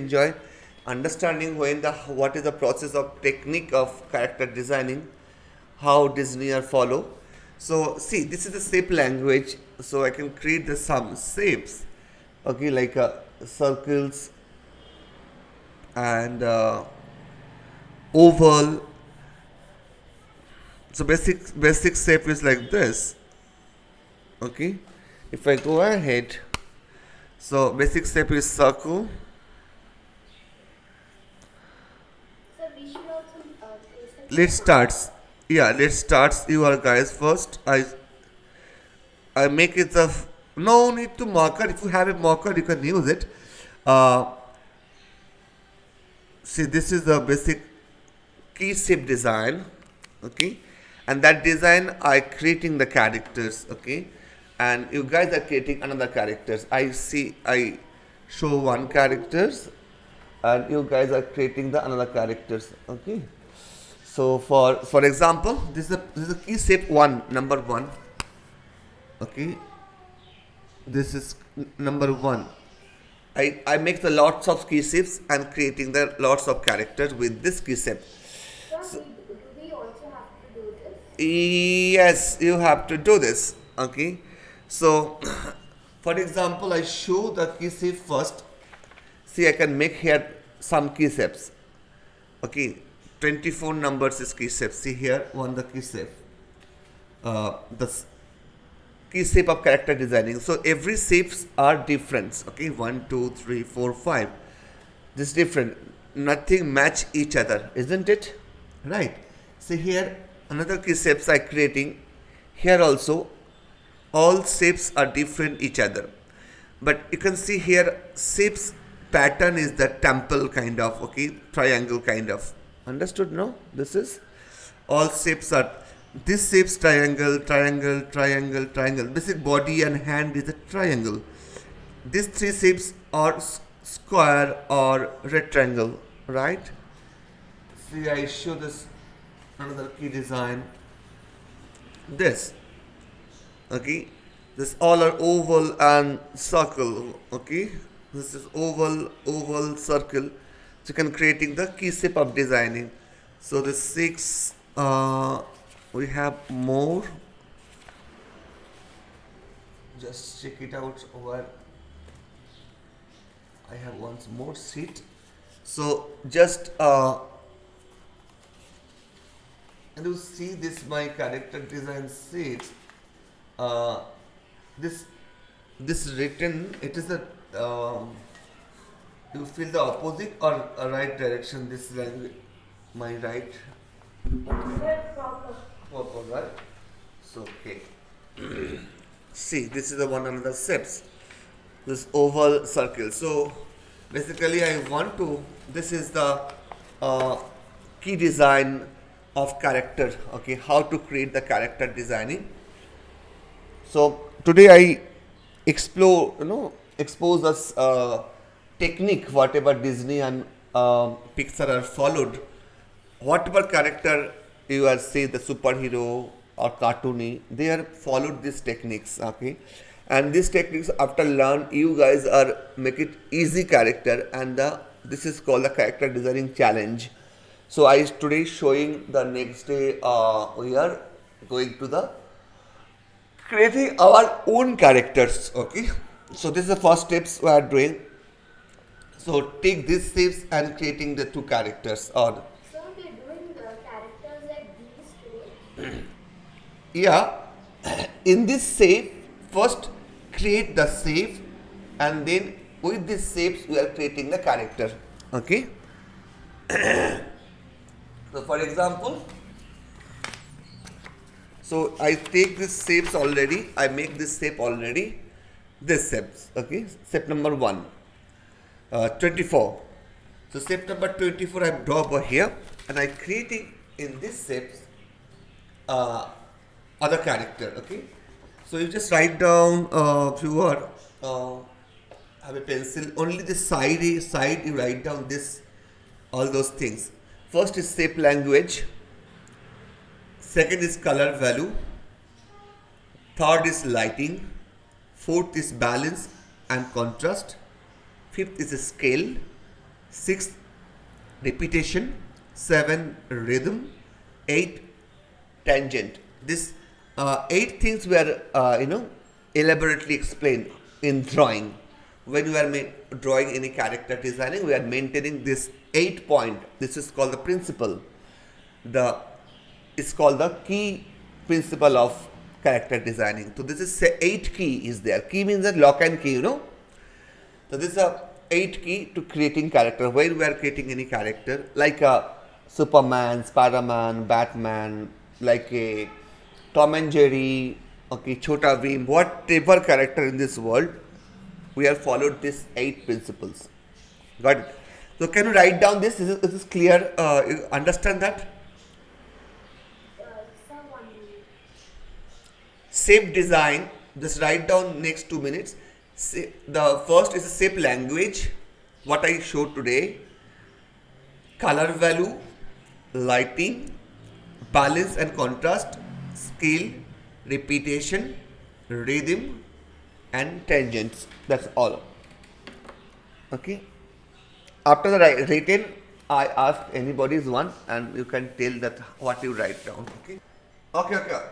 enjoy understanding what is the process of technique of character designing, how Disney are follow. So see, this is the shape language. So I can create some shapes, okay, like circles and oval. So basic shape is like this. Okay, if I go ahead, so basic shape is circle. So we should also place a Let's key mark. start. Yeah, let's start your guys first. I make it the no need to marker. If you have a marker, you can use it. Uh, See, this is the basic key shape design, okay, and that design I creating the characters, okay, and you guys are creating another characters. I show one characters, and you guys are creating the another characters, okay. So for example, this is a key shape one, number one, okay. This is number one. I make the lots of key shapes and creating the lots of characters with this key shape. So do we also have to do this? Yes, you have to do this. Okay. So, for example, I show the key shape first. See, I can make here some key shapes. Okay. 24 numbers is key shape. See here, one the key shape. The key shape of character designing. So every shapes are different. Okay, 1, 2, 3, 4, 5. This is different. Nothing match each other, isn't it? Right. So here another key shapes I creating. Here also all shapes are different each other. But you can see here shapes pattern is the temple kind of, okay, triangle kind of. Understood? No? This is all shapes are this shapes triangle, triangle, triangle, triangle. Basic body and hand is a triangle. These three shapes are square or rectangle, right? See, I show this another key design. This, okay. This all are oval and circle, okay. This is oval, oval, circle. So you can creating the key shape of designing. So the six, we have more. Just check it out over. I have once more sheet. So just and you see this my character design sheet. Uh, this this written it is a you feel the opposite or a right direction. This language, my right Yes, proper. proper, right? So okay. See, this is the one another steps. This oval circle. So basically, I want to. This is the uh, key design of character. Okay, how to create the character designing. So today I explore, expose us technique whatever Disney and Pixar are followed. Whatever character you are say the superhero or cartoony, they are followed these techniques. Okay, and these techniques after learn, you guys are make it easy character, and this is called the character designing challenge. So I today showing the next day we are going to the creating our own characters, okay. So this is the first steps we are doing. So take these steps and creating the two characters or So we're doing characters like these today. yeah. In this shape first create the shape and then with these shapes we are creating the character, okay. So for example, so I take this shapes already, I make this shape already, this shapes, okay, shape number 1, 24. So shape number 24 I draw over here and I creating in this shapes other character, okay. So you just write down few word, have a pencil, only the side you write down this, all those things. First is shape language, second is color value, third is lighting, fourth is balance and contrast, fifth is scale, 6 repetition, 7 rhythm, 8 tangent. This 8 things were elaborately explained in drawing. When we are drawing any character designing, we are maintaining this 8 point. This is called the principle. The It's called the key principle of character designing. So this is 8 key is there. Key means a lock and key. So this is a 8 key to creating character. When we are creating any character, like a Superman, Spider-Man, Batman, like a Tom and Jerry, okay, Chota Bheem, whatever character in this world, we have followed these 8 principles. Got it? So can you write down this? Is this clear? You understand that? Someone will. Shape design. Just write down next 2 minutes. The first is a shape language. What I showed today. Color value, lighting, balance and contrast, scale, repetition, rhythm, and tangents. That's all. Okay. After the written, I asked anybody's one, and you can tell that what you write down. Okay. Okay.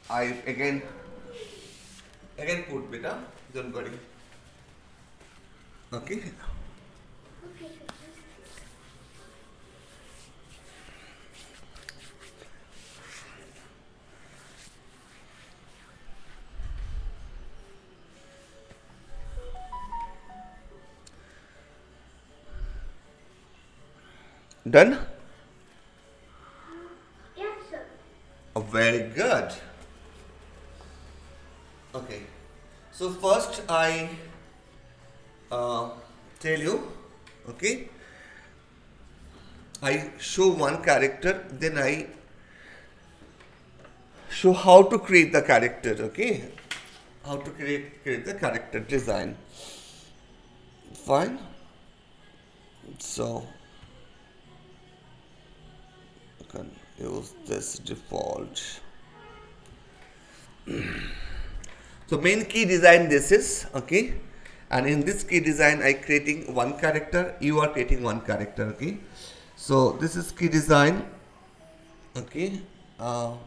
I again put beta. Don't worry. Okay. Okay. Done? Yes, sir. Oh, very good. Okay. So first I tell you, okay, I show one character, then I show how to create the character, okay? How to create the character design. Fine. So you can use this default. So main key design this is, okay, and in this key design I creating one character, you are creating one character, okay. So this is key design, okay. So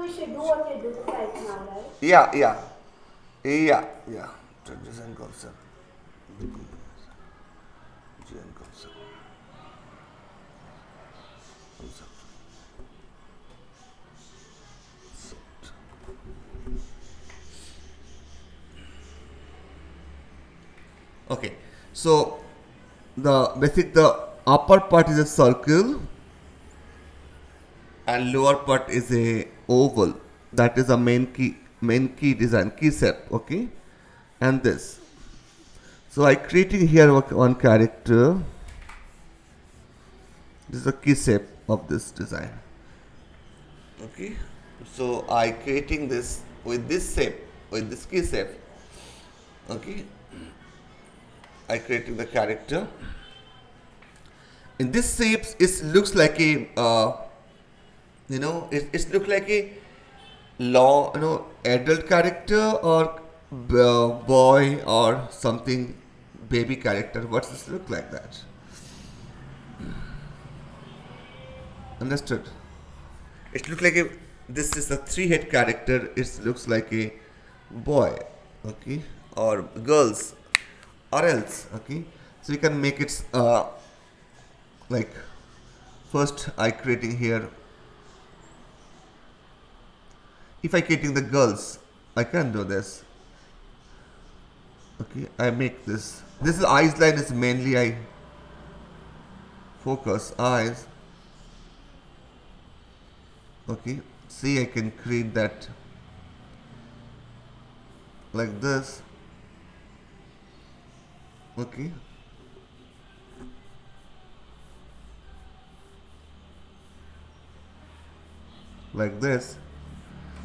we should do what we're doing right now, right? Yeah. Design concept. Design concept. Okay, so the upper part is a circle and lower part is a oval. That is a main key design, key shape, okay, and this. So I creating here one character. This is a key shape of this design. Okay, so I creating this with this shape, with this key shape. Okay, I creating the character. In this shapes, it looks like a it looks like a adult character or boy or something baby character. What's this look like that? Understood? It looks like this is a 3-head character. It looks like a boy, okay, or girls, or else, okay. So you can make it like first I creating here. If I creating the girls, I can do this. Okay, I make this. This is eyes line is mainly I focus eyes. Okay, see I can create that like this. Okay. Like this.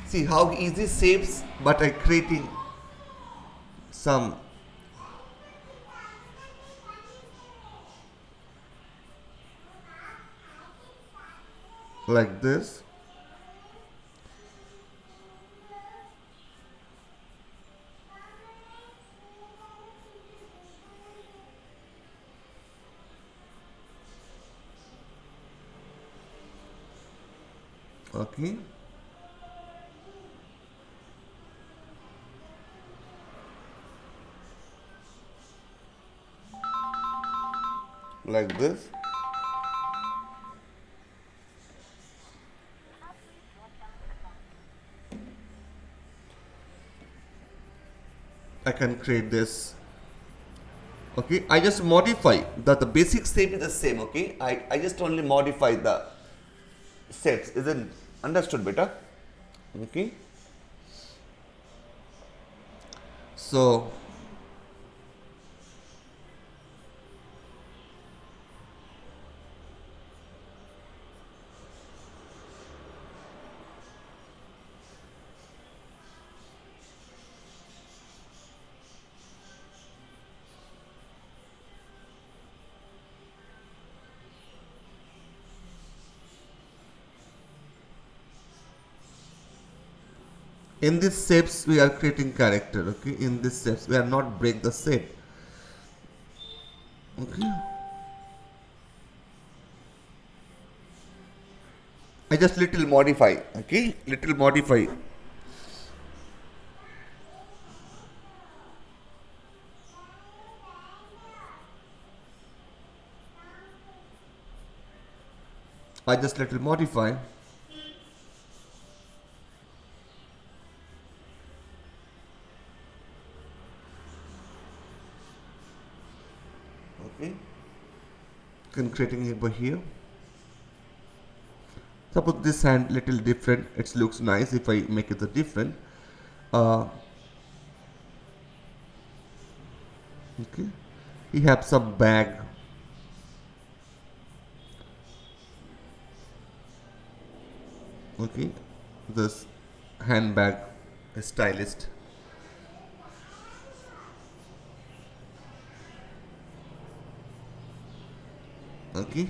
See how easy shapes, but I creating some like this. Okay. Like this. I can create this. Okay, I just modify the basic shape is the same. Okay, I just only modify the shapes. Isn't understood, beta? Okay. So in these shapes we are creating character. Okay, in these shapes we are not break the shape. Okay, I just little modify. Okay, little modify. I just little modify. Okay, can creating it over here. Suppose this hand little different. It looks nice if I make it a different. Uh, okay, he have some bag. Okay, this handbag stylist. Okay,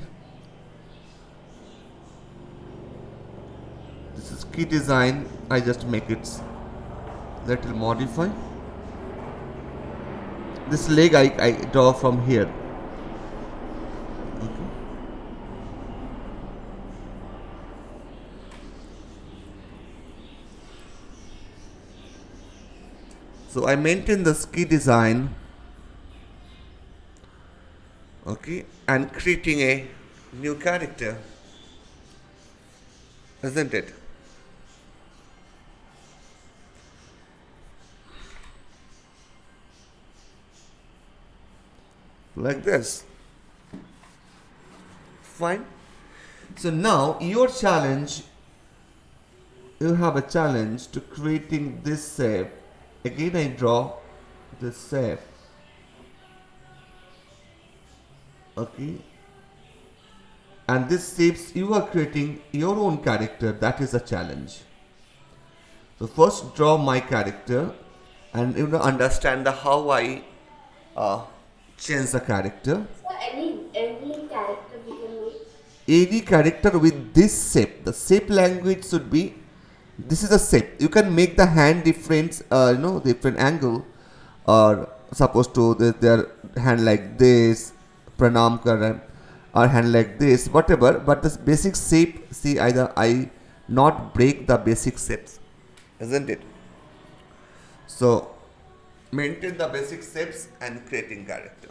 this is key design. I just make it little modify. This leg I draw from here. Okay. So I maintain the ski design. Okay, and creating a new character, isn't it? Like this. Fine. So now your challenge, you have a challenge to creating this shape. Again I draw this shape. Okay. And this shapes you are creating your own character. That is a challenge. So first draw my character and understand the how I uh, change the character. So any character we can make. Any character with this shape. The shape language should be this is a shape. You can make the hand different, different angle, or supposed to their hand like this, pranam karan, or hand like this, whatever. But this basic shape, see either I not break the basic shapes, isn't it? So maintain the basic shapes and creating character.